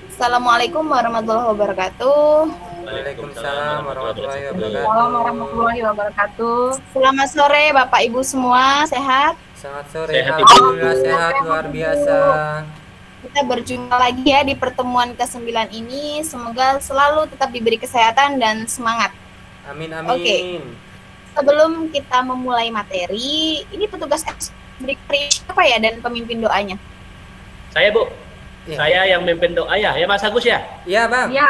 Assalamualaikum warahmatullahi wabarakatuh. Waalaikumsalam Waalaikumsalam warahmatullahi warahmatullahi wabarakatuh. wabarakatuh. Assalamualaikum warahmatullahi wabarakatuh. Selamat sore Bapak Ibu semua, sehat? Selamat sore, Sehat Ibu. alhamdulillah sehat luar biasa. Kita berjumpa lagi ya di pertemuan ke-9 ini. Semoga selalu tetap diberi kesehatan dan semangat. Amin Oke. amin. Sebelum kita memulai materi, ini petugas beri siapa ya dan pemimpin doanya? Saya Bu, Iya. saya yang mimpin doa ya Mas Agus ya. Iya bang. Iya,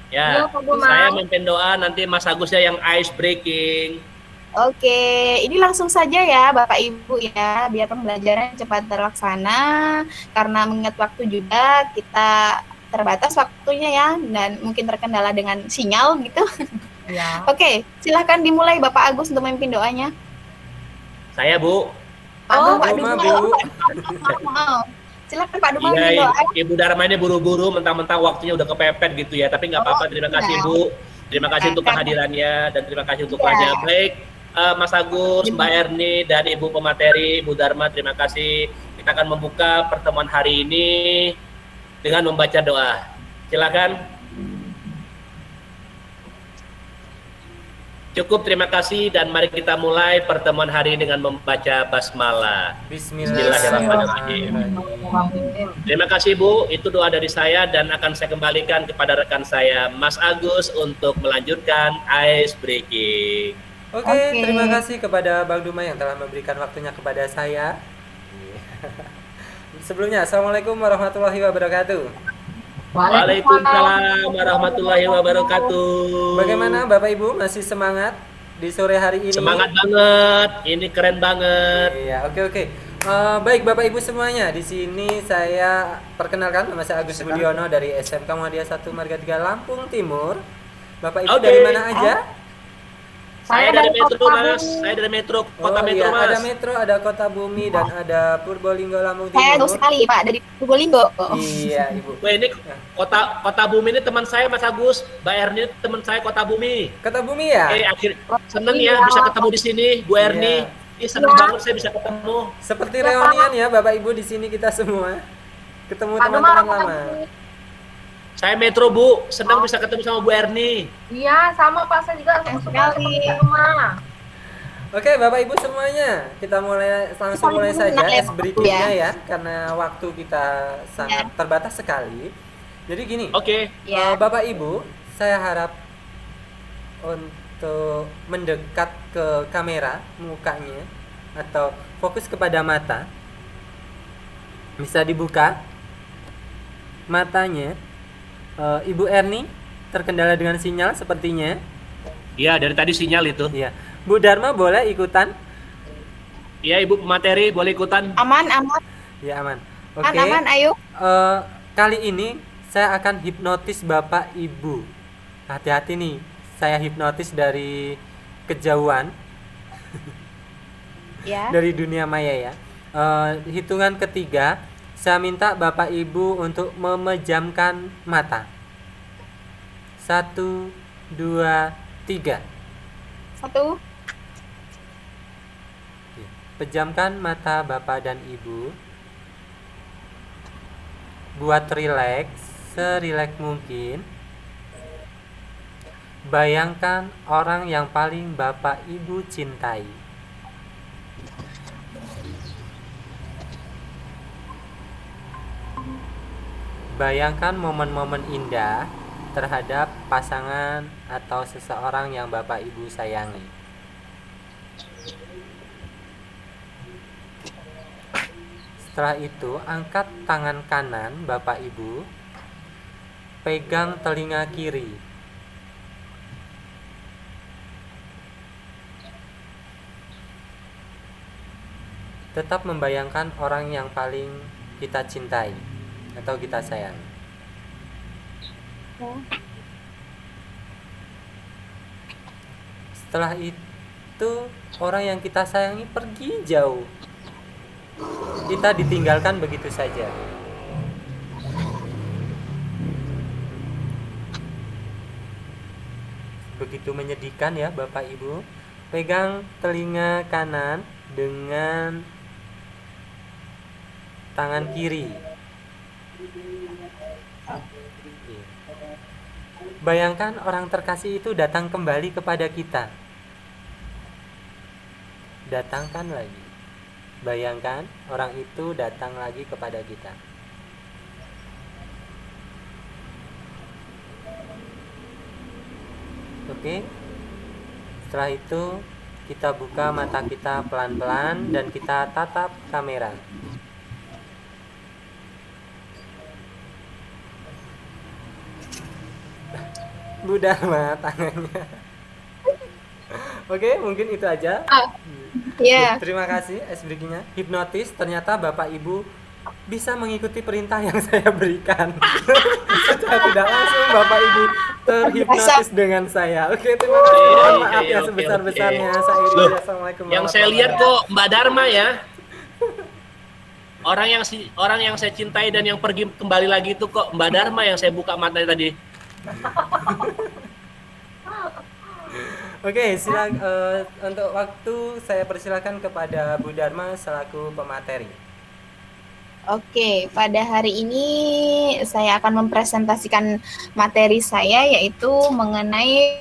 Ya, Iya, Pak Gumau. saya mimpin doa, nanti Mas Agusnya yang ice breaking. Oke, ini langsung saja ya Bapak Ibu ya, biar pembelajaran cepat terlaksana. Karena mengingat waktu juga, kita terbatas waktunya ya, dan mungkin terkendala dengan sinyal gitu. Iya. Oke, silahkan dimulai Bapak Agus untuk memimpin doanya. Saya Bu. Oh, Bu, Pak Ma, Duma. Bu. Silakan Pak Duma memimpin Iya, doa. Ibu Dharma ini buru-buru, mentang-mentang waktunya udah kepepet gitu ya. Tapi nggak apa-apa. Terima kasih iya. Bu. Terima kasih untuk kehadirannya dan terima kasih untuk kelasnya. Baik, Mas Agus, Mbak Erni, dan Ibu pemateri, Ibu Dharma, terima kasih. Kita akan membuka pertemuan hari ini dengan membaca doa. Silakan. Cukup, terima kasih, dan mari kita mulai pertemuan hari ini dengan membaca basmalah. Bismillahirrahmanirrahim. Terima kasih Bu, itu doa dari saya dan akan saya kembalikan kepada rekan saya Mas Agus untuk melanjutkan ice breaking. Oke, Oke. terima kasih kepada Bang Duma yang telah memberikan waktunya kepada saya. Sebelumnya, assalamualaikum warahmatullahi wabarakatuh. Waalaikumsalam warahmatullahi wabarakatuh. Bagaimana Bapak Ibu, masih semangat di sore hari ini? Semangat banget, ini keren banget. Iya, oke. Baik Bapak Ibu semuanya, di sini saya perkenalkan, nama saya Agus Budiono dari SMK Muhammadiyah 1 Marga 3 Lampung Timur. Bapak Ibu Oke. dari mana aja? Saya dari Metro Kota Mas, Bumi. saya dari Metro, Kota Oh Metro iya, Mas. ada Metro, ada Kota Bumi, dan ada Purbolinggo Lampung Saya Timur. tahu sekali Pak, dari Probolinggo. Iya Ibu. Wah, ini Kota Bumi ini teman saya Mas Agus, Mbak Erni teman saya Kota Bumi. Kota Bumi ya? Akhir seneng ya bisa ketemu di sini, Bu Erni. Iya. Seneng banget saya bisa ketemu. Seperti reunian ya Bapak Ibu di sini kita semua. Ketemu Pak Duma, teman-teman Kota lama. Bumi. Saya Metro Bu, senang bisa ketemu sama Bu Erni. Iya, sama Pak, saya juga suka Sekali. seperti rumah. Oke Bapak Ibu semuanya, kita langsung mulai saja es breakingnya ya, karena waktu kita sangat terbatas sekali. Jadi gini, Oke. Ya. Bapak Ibu, saya harap untuk mendekat ke kamera mukanya atau fokus kepada mata. Bisa dibuka matanya. Ibu Erni terkendala dengan sinyal sepertinya. Iya, dari tadi sinyal itu. Iya. Bu Dharma boleh ikutan? Iya, Ibu pemateri boleh ikutan. Aman, aman, Ya aman. Oke. aman, ayo. Kali ini saya akan hipnotis Bapak Ibu. Hati-hati nih, saya hipnotis dari kejauhan, Ya. dari dunia maya ya. Hitungan ketiga, saya minta Bapak Ibu untuk memejamkan mata. 1, 2, 3. 1, Pejamkan mata Bapak dan Ibu. Buat rileks, serileks mungkin. Bayangkan orang yang paling Bapak Ibu cintai. Bayangkan momen-momen indah terhadap pasangan atau seseorang yang Bapak Ibu sayangi. Setelah itu, angkat tangan kanan Bapak Ibu, pegang telinga kiri. Tetap membayangkan orang yang paling kita cintai atau kita sayangi. Setelah itu, orang yang kita sayangi pergi jauh. Kita ditinggalkan begitu saja. Begitu menyedihkan ya Bapak Ibu. Pegang telinga kanan dengan tangan kiri. Bayangkan orang terkasih itu datang kembali kepada kita. Datangkan lagi. Bayangkan orang itu datang lagi kepada kita. Oke. Setelah itu kita buka mata kita pelan-pelan dan kita tatap kamera. Bu Dharma tangannya. Oke, mungkin itu aja. Iya. Terima kasih breakingnya. Hipnotis, ternyata Bapak Ibu bisa mengikuti perintah yang saya berikan. Secara tidak langsung Bapak Ibu terhipnotis dengan saya. Oke, terima kasih. Mohon maaf ya sebesar-besarnya. Saya Iri. Assalamualaikum. Yang saya lihat kok Mbak Dharma ya. Orang yang saya cintai dan yang pergi kembali lagi itu kok Mbak Dharma yang saya buka matanya tadi. Oke, untuk waktu saya persilakan kepada Bu Dharma selaku pemateri. Oke, pada hari ini saya akan mempresentasikan materi saya yaitu mengenai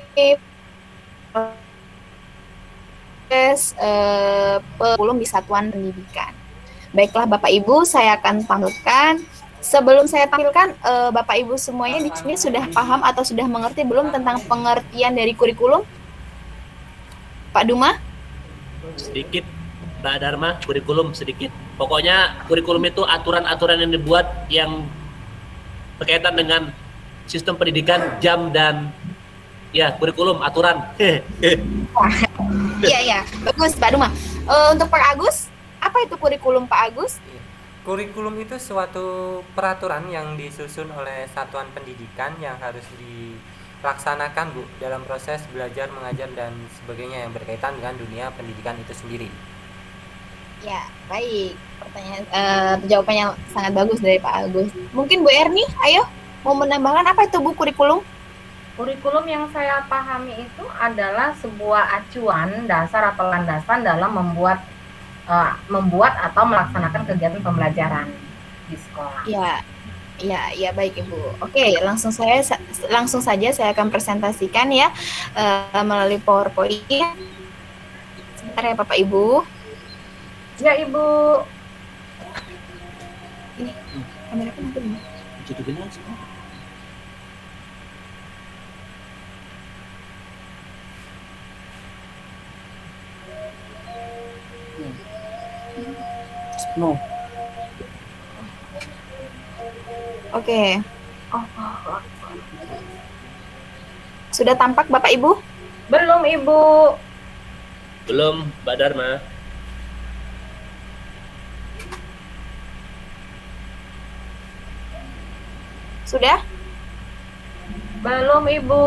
proses kurikulum di satuan pendidikan. Baiklah Bapak Ibu, saya akan tampilkan. Sebelum saya tampilkan, Bapak Ibu semuanya di sini sudah paham atau sudah mengerti belum tentang pengertian dari kurikulum? Pak Duma? Sedikit, Mbak Dharma, kurikulum sedikit. Pokoknya kurikulum itu aturan-aturan yang dibuat yang berkaitan dengan sistem pendidikan, jam, dan ya kurikulum, aturan. Iya, bagus Pak Duma. Untuk Pak Agus, apa itu kurikulum Pak Agus? Kurikulum itu suatu peraturan yang disusun oleh satuan pendidikan yang harus dilaksanakan Bu dalam proses belajar, mengajar dan sebagainya yang berkaitan dengan dunia pendidikan itu sendiri. Ya, baik. Jawabannya sangat bagus dari Pak Agus. Mungkin Bu Erni, ayo mau menambahkan apa itu Bu kurikulum? Kurikulum yang saya pahami itu adalah sebuah acuan dasar atau landasan dalam membuat atau melaksanakan kegiatan pembelajaran di sekolah. Ya, baik Ibu. Oke, langsung saja saya akan presentasikan ya melalui PowerPoint. Sebentar ya Bapak Ibu. Ya Ibu. Ini kamera kan aku Jadi benar sih. No. Oke. Sudah tampak Bapak Ibu? Belum Ibu. Belum, Mbak Dharma. Sudah? Belum Ibu.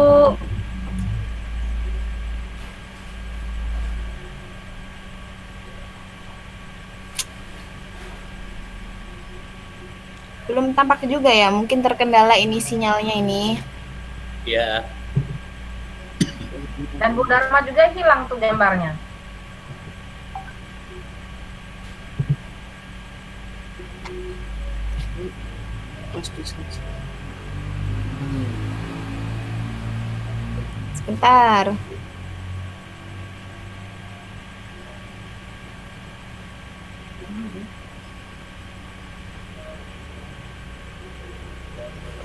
Belum tampak juga ya, mungkin terkendala ini sinyalnya ini. Ya. Dan Bu Dharma juga hilang tuh gambarnya. Sebentar.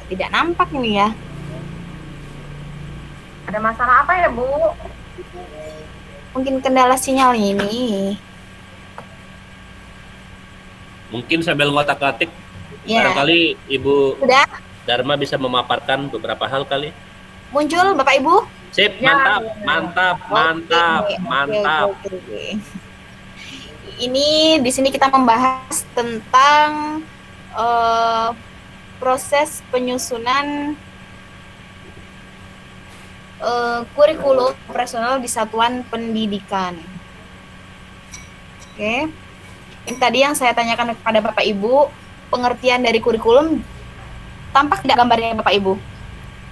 Tidak nampak ini ya. Ada masalah apa ya Bu? Mungkin kendala sinyal ini. Mungkin sambil ngotak-atik, Ya. barangkali Ibu Sudah Dharma bisa memaparkan beberapa hal kali. muncul Bapak Ibu? Sip, Ya, mantap, ya. mantap, Oke, mantap, oke, mantap. oke. Ini di sini kita membahas tentang proses penyusunan kurikulum operasional di satuan pendidikan. Oke. Ini tadi yang saya tanyakan kepada Bapak Ibu, pengertian dari kurikulum. Tampak tidak gambarnya Bapak Ibu?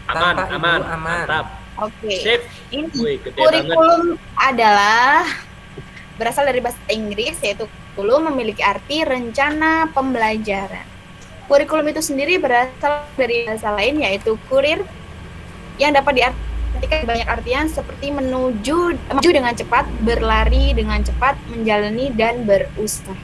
Aman, Tampak, Ibu, aman, aman. mantap. Oke. Sip. Ini Wih, gede banget. kurikulum adalah berasal dari bahasa Inggris, yaitu kurikulum memiliki arti rencana pembelajaran. Kurikulum itu sendiri berasal dari bahasa lain yaitu kurir, yang dapat diartikan banyak artian seperti maju dengan cepat, berlari dengan cepat, menjalani, dan berusaha.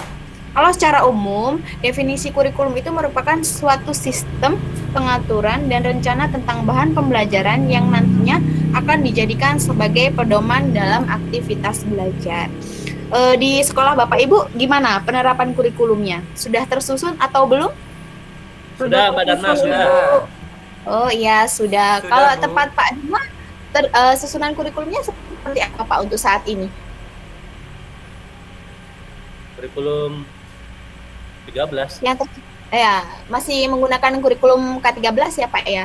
Kalau secara umum, definisi kurikulum itu merupakan suatu sistem pengaturan dan rencana tentang bahan pembelajaran yang nantinya akan dijadikan sebagai pedoman dalam aktivitas belajar. Di sekolah Bapak Ibu gimana penerapan kurikulumnya? Sudah tersusun atau belum? Sudah, Mbak Dharma, sudah. Oh iya, sudah. Sudah, Kalau Bu. tempat Pak Dima, susunan kurikulumnya seperti apa Pak untuk saat ini? Kurikulum 13. Ya, masih menggunakan kurikulum K13 ya Pak ya?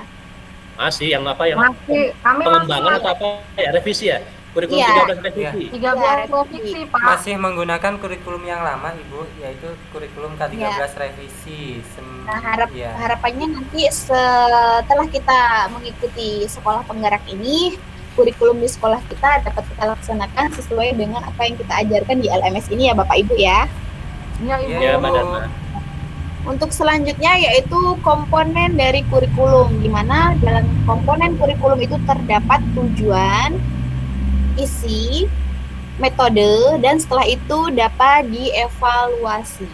Masih yang apa yang Masih kami pengembangan masih atau apa ya, revisi ya? Kurikulum Iya. 13 revisi. 13 revisi, Pak. Masih menggunakan kurikulum yang lama, Ibu, yaitu kurikulum K13 Iya. revisi. Nah, Ya. harapannya nanti setelah kita mengikuti sekolah penggerak ini, kurikulum di sekolah kita dapat kita laksanakan sesuai dengan apa yang kita ajarkan di LMS ini ya Bapak Ibu ya. Iya, Ibu. Ya, Mbak Dharma. Untuk selanjutnya yaitu komponen dari kurikulum, di mana dalam komponen kurikulum itu terdapat tujuan, isi, metode, dan setelah itu dapat dievaluasi.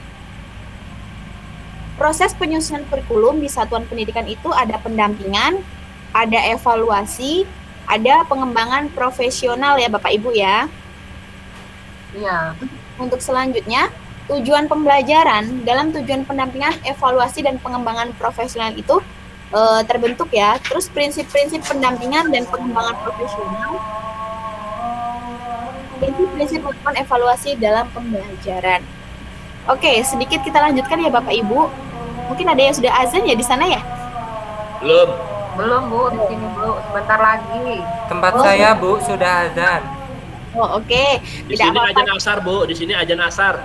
Proses penyusunan kurikulum di satuan pendidikan itu ada pendampingan, ada evaluasi, ada pengembangan profesional ya Bapak Ibu ya. Iya. Untuk selanjutnya, tujuan pembelajaran dalam tujuan pendampingan, evaluasi, dan pengembangan profesional itu terbentuk ya. Terus prinsip-prinsip pendampingan dan pengembangan profesional, prinsip-prinsip melakukan evaluasi dalam pembelajaran. Oke, sedikit kita lanjutkan ya Bapak Ibu. Mungkin ada yang sudah azan ya di sana ya? Belum. Belum, Bu, di sini, Bu. Sebentar lagi. Tempat Oh, saya, Bu, sudah azan. Oh, oke. Di Tidak sini apa-apa. ajan asar, Bu. Di sini ajan asar.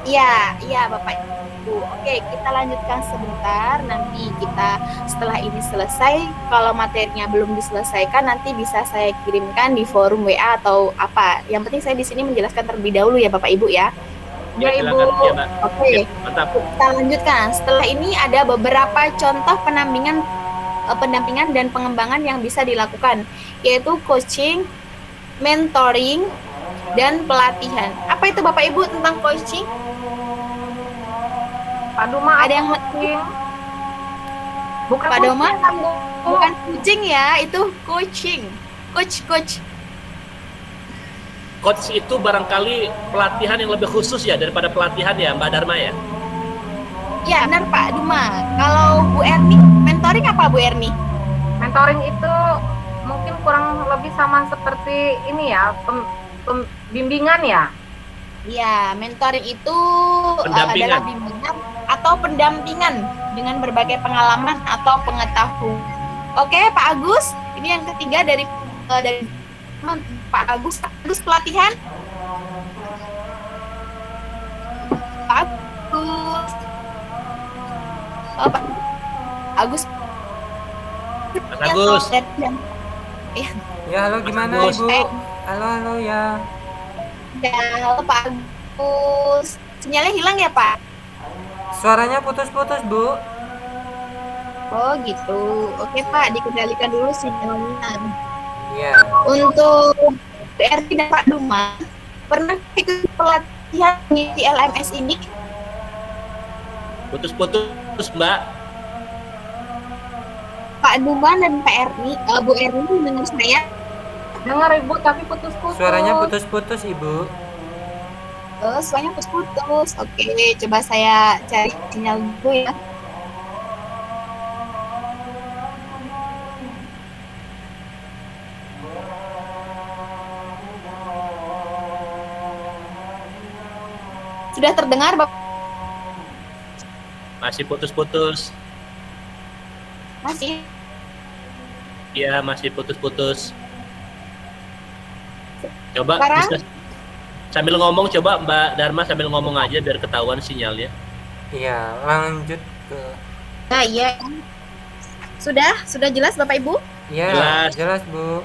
Iya Bapak Ibu. Oke, kita lanjutkan sebentar. Nanti kita setelah ini selesai, kalau materinya belum diselesaikan nanti bisa saya kirimkan di forum WA atau apa. Yang penting saya di sini menjelaskan terlebih dahulu ya Bapak Ibu ya. Ya, Ya, Ibu. silakan. Ya, Mbak. Oke, Ya, mantap. kita lanjutkan. Setelah ini ada beberapa contoh pendampingan dan pengembangan yang bisa dilakukan, yaitu coaching, mentoring, dan pelatihan. Apa itu Bapak Ibu tentang coaching? Pak Duma, Ada yang coaching? Bukan Pak Doma? coaching, kan, Bu? Bukan coaching ya, itu coaching. Coach. Coach itu barangkali pelatihan yang lebih khusus ya daripada pelatihan ya, Mbak Dharma ya? Ya, benar Pak Duma. Kalau Bu Erni, mentoring apa Bu Erni? Mentoring itu mungkin kurang lebih sama seperti ini ya, bimbingan ya. Ya, mentoring itu Pendampingan. adalah bimbingan atau pendampingan dengan berbagai pengalaman atau pengetahuan. Oke, Pak Agus, ini yang ketiga dari Pak Agus. Pak Agus pelatihan. Pak Agus. Oh, Pak Agus. Mas Agus. Ya, halo, gimana, Agus. Ibu? Halo ya. Ya, halo Pak Agus. Sinyalnya hilang ya Pak? Suaranya putus-putus, Bu. Oh gitu. Oke Pak, dikendalikan dulu sinyalnya. Iya. Untuk PRT dan Pak Duma, pernah ikut pelatihan di LMS ini? Putus-putus, Mbak. Pak Duma dan Pak Erni, Bu Erni mendengar saya? Dengar, Ibu, tapi putus-putus. Suaranya putus-putus, Ibu. Suaranya putus-putus. Oke, coba saya cari sinyal dulu ya. Sudah terdengar, Bapak? Masih putus-putus. Masih? Iya, masih putus-putus. Coba Sekarang? bisa sambil ngomong, coba Mbak Dharma sambil ngomong aja biar ketahuan sinyalnya. Iya, lanjut ke. Nah, iya. Sudah jelas Bapak Ibu? Iya, Jelas. jelas, Bu.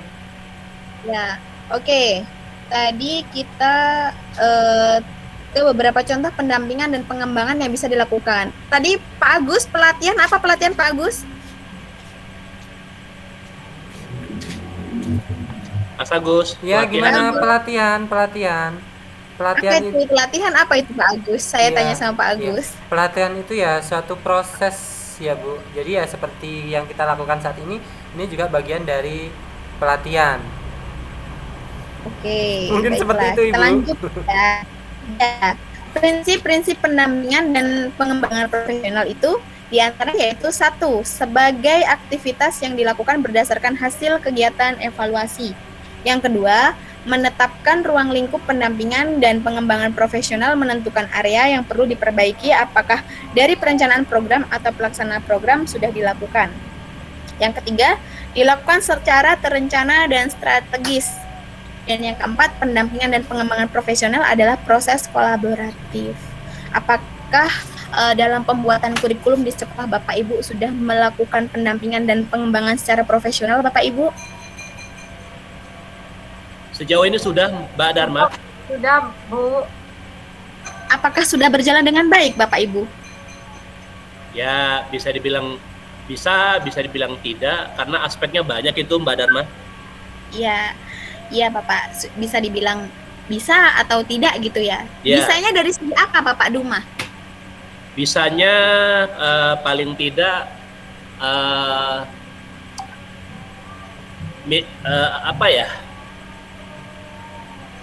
Ya, oke. Tadi kita ke beberapa contoh pendampingan dan pengembangan yang bisa dilakukan. Tadi Pak Agus pelatihan apa pelatihan Pak Agus? Mas Agus, Ya, pelatihan. gimana pelatihan? Apa Pelatihan itu pelatihan apa itu Pak Agus? Saya Iya, tanya sama Pak iya. Agus. Pelatihan itu ya suatu proses ya Bu. Jadi ya seperti yang kita lakukan saat ini juga bagian dari pelatihan. Oke, Mungkin seperti baiklah. itu, Kita Ibu. lanjut ya. Ya. Prinsip-prinsip pendampingan dan pengembangan profesional itu diantaranya yaitu satu, sebagai aktivitas yang dilakukan berdasarkan hasil kegiatan evaluasi. Yang kedua, menetapkan ruang lingkup pendampingan dan pengembangan profesional, menentukan area yang perlu diperbaiki apakah dari perencanaan program atau pelaksana program sudah dilakukan. Yang ketiga, dilakukan secara terencana dan strategis. Dan yang keempat, pendampingan dan pengembangan profesional adalah proses kolaboratif. Apakah dalam pembuatan kurikulum di sekolah Bapak Ibu sudah melakukan pendampingan dan pengembangan secara profesional Bapak Ibu? Sejauh ini sudah Mbak Dharma. Sudah, Bu. Apakah sudah berjalan dengan baik Bapak Ibu? Ya, bisa dibilang bisa dibilang tidak karena aspeknya banyak itu Mbak Dharma. Iya, iya Bapak, bisa dibilang bisa atau tidak gitu ya. Ya. Bisanya dari segi apa Bapak Duma? Bisanya paling tidak apa ya?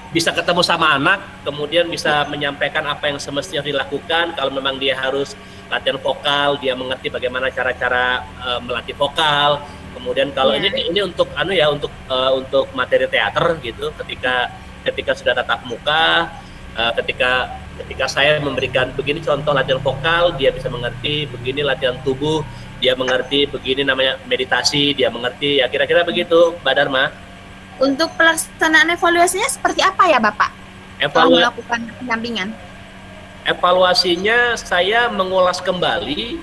Bisa ketemu sama anak, kemudian bisa menyampaikan apa yang semestinya dilakukan. Kalau memang dia harus latihan vokal, dia mengerti bagaimana cara-cara melatih vokal. Kemudian kalau Ya. ini untuk untuk materi teater gitu, ketika sudah tatap muka, ketika saya memberikan begini contoh latihan vokal, dia bisa mengerti, begini latihan tubuh, dia mengerti, begini namanya meditasi, dia mengerti, ya kira-kira begitu, Mbak Dharma. Untuk pelaksanaan evaluasinya seperti apa ya Bapak? Kalau melakukan pendampingan. Evaluasinya saya mengulas kembali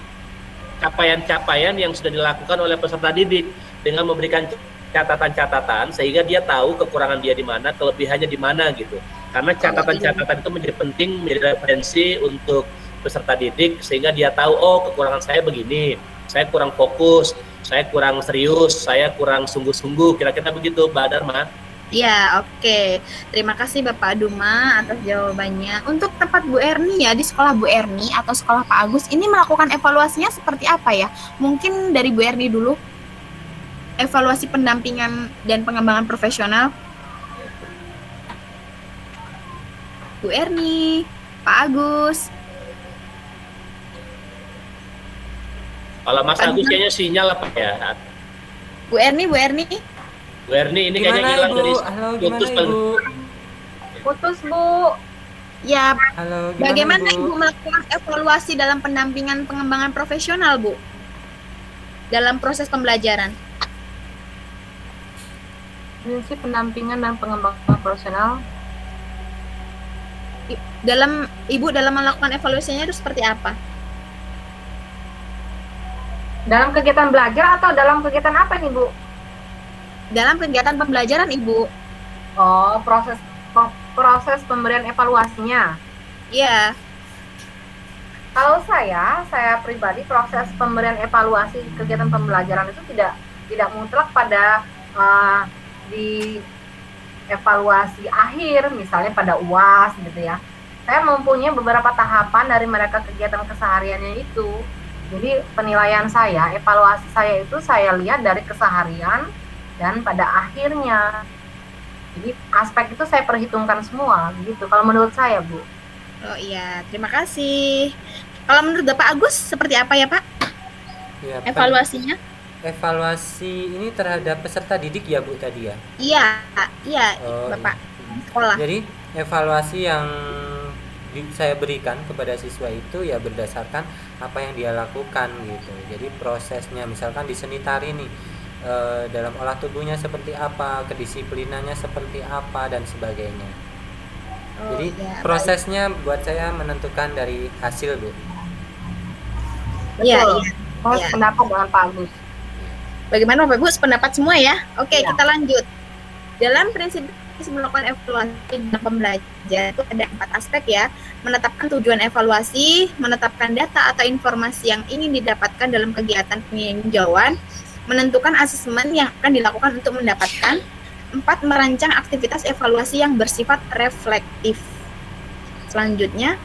capaian-capaian yang sudah dilakukan oleh peserta didik dengan memberikan catatan-catatan sehingga dia tahu kekurangan dia di mana, kelebihannya di mana gitu. Karena catatan-catatan itu menjadi penting, menjadi referensi untuk peserta didik sehingga dia tahu, oh kekurangan saya begini, saya kurang fokus, saya kurang serius, saya kurang sungguh-sungguh, kira-kira begitu Mbak Dharma. Ya, oke. Terima kasih Bapak Duma atas jawabannya. Untuk tempat Bu Erni ya, di sekolah Bu Erni atau sekolah Pak Agus, ini melakukan evaluasinya seperti apa ya? Mungkin dari Bu Erni dulu. Evaluasi pendampingan dan pengembangan profesional. Bu Erni, Pak Agus. Kalau Mas Pak Agus Duma. kayaknya sinyal apa ya? Bu Erni, Bu Erni. Bu Erni ini kayaknya hilang Ibu? dari Halo, gimana putus Ibu? Putus, Bu. Ya, Halo, gimana bagaimana Ibu? Ibu melakukan evaluasi dalam pendampingan pengembangan profesional, Bu? Dalam proses pembelajaran. Prinsip pendampingan dan pengembangan profesional. Ibu dalam melakukan evaluasinya itu seperti apa? Dalam kegiatan belajar atau dalam kegiatan apa nih, Bu? Dalam kegiatan pembelajaran, Ibu. Oh, proses pemberian evaluasinya. Iya. Kalau saya pribadi proses pemberian evaluasi kegiatan pembelajaran itu tidak mutlak pada di evaluasi akhir, misalnya pada UAS gitu ya. Saya mempunyai beberapa tahapan dari mereka kegiatan kesehariannya itu. Jadi penilaian saya, evaluasi saya itu saya lihat dari keseharian dan pada akhirnya. Jadi aspek itu saya perhitungkan semua gitu. Kalau menurut saya, Bu. Oh iya, terima kasih. Kalau menurut Bapak Agus seperti apa ya, Pak? Ya, Evaluasinya? Evaluasi ini terhadap peserta didik ya Bu tadi ya? Iya, Oh, Bapak. Sekolah. Jadi evaluasi yang saya berikan kepada siswa itu ya berdasarkan apa yang dia lakukan gitu. Jadi prosesnya misalkan di seni tari nih dalam olah tubuhnya seperti apa, kedisiplinannya seperti apa dan sebagainya. Oh, Jadi iya, prosesnya buat saya menentukan dari hasil Bu. Iya, Betul. iya. Saya Iya. sependapat dengan Pak Agus. Bagaimana Bapak Ibu sependapat semua ya? Oke, Iya. kita lanjut. Dalam prinsip melakukan evaluasi dalam pembelajaran itu ada 4 aspek ya. Menetapkan tujuan evaluasi, menetapkan data atau informasi yang ingin didapatkan dalam kegiatan peninjauan, menentukan asesmen yang akan dilakukan untuk mendapatkan 4. Merancang aktivitas evaluasi yang bersifat reflektif. Selanjutnya,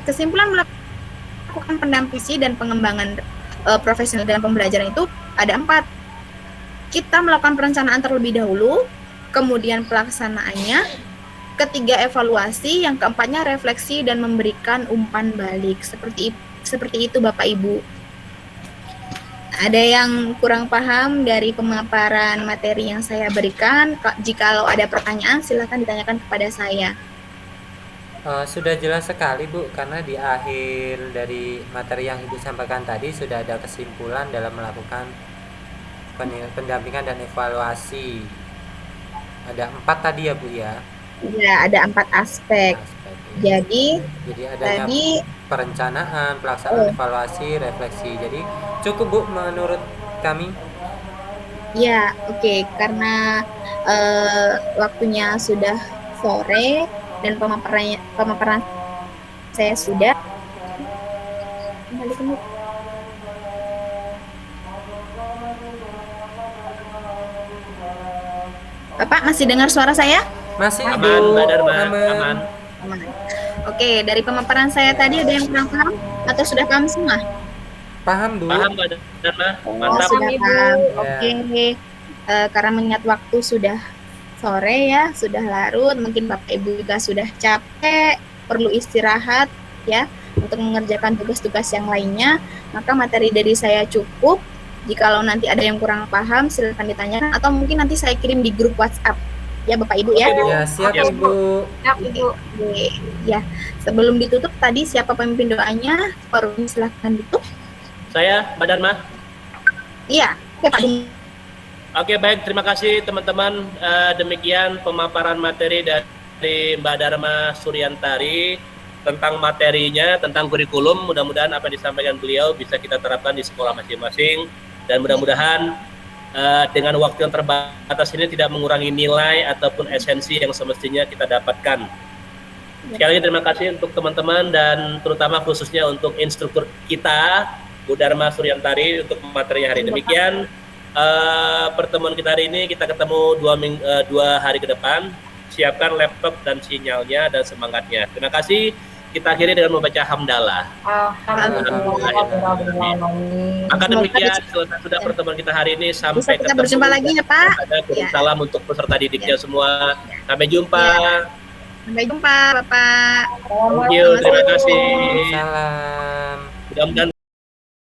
kesimpulan melakukan pendampingan dan pengembangan profesional dalam pembelajaran itu ada 4. Kita melakukan perencanaan terlebih dahulu, kemudian pelaksanaannya, ketiga evaluasi, yang keempatnya refleksi dan memberikan umpan balik. Seperti itu Bapak Ibu. Ada yang kurang paham dari pemaparan materi yang saya berikan? Jikalau ada pertanyaan, silakan ditanyakan kepada saya. Sudah jelas sekali Bu, karena di akhir dari materi yang Ibu sampaikan tadi sudah ada kesimpulan dalam melakukan pendampingan dan evaluasi. Ada 4 tadi ya Bu ya? Ya, ada 4 aspek. Ya. Jadi adanya perencanaan, pelaksanaan, evaluasi, refleksi. Jadi cukup Bu menurut kami. Ya, oke. Karena waktunya sudah sore dan pemaparan saya sudah. Kembali ke mute. Bapak masih dengar suara saya? Masih Aman, Bu. Mbak Dharma, Aman. aman. Oke, dari pemaparan saya tadi ada yang kurang paham atau sudah paham semua? Paham Bu? Paham Mbak Dharma? Mantap. Sudah paham. Ya. Oke. Karena mengingat waktu sudah sore ya, sudah larut, mungkin Bapak Ibu juga sudah capek, perlu istirahat ya untuk mengerjakan tugas-tugas yang lainnya, maka materi dari saya cukup. Jikalau nanti ada yang kurang paham, silakan ditanyakan atau mungkin nanti saya kirim di grup WhatsApp ya Bapak Ibu ya. Oke, Bu. Ya, siap Ya, Bu. Siap, Ibu. Oke. Ya, sebelum ditutup tadi siapa pemimpin doanya? Forum silakan ditutup. Saya Mbak Dharma. Iya, oke Pak. Oke, baik, terima kasih teman-teman. Demikian pemaparan materi dari Mbak Dharma Suryantari tentang materinya, tentang kurikulum. Mudah-mudahan apa yang disampaikan beliau bisa kita terapkan di sekolah masing-masing, dan mudah-mudahan dengan waktu yang terbatas ini tidak mengurangi nilai ataupun esensi yang semestinya kita dapatkan. Sekali lagi terima kasih untuk teman-teman dan terutama khususnya untuk instruktur kita, Bu Dharma Suryantari, untuk materinya hari ini. Demikian pertemuan kita hari ini. Kita ketemu 2 hari ke depan. Siapkan laptop dan sinyalnya dan semangatnya. Terima kasih. Kita akhiri dengan membaca hamdalah. Alhamdulillah. Maka demikian sudah pertemuan kita hari ini. Bisa Sampai kita berjumpa lagi ya Pak. Ada salam untuk peserta didiknya semua. Sampai jumpa. Sampai jumpa Bapak. Thank you. Terima kasih. Salam. Mudah-mudahan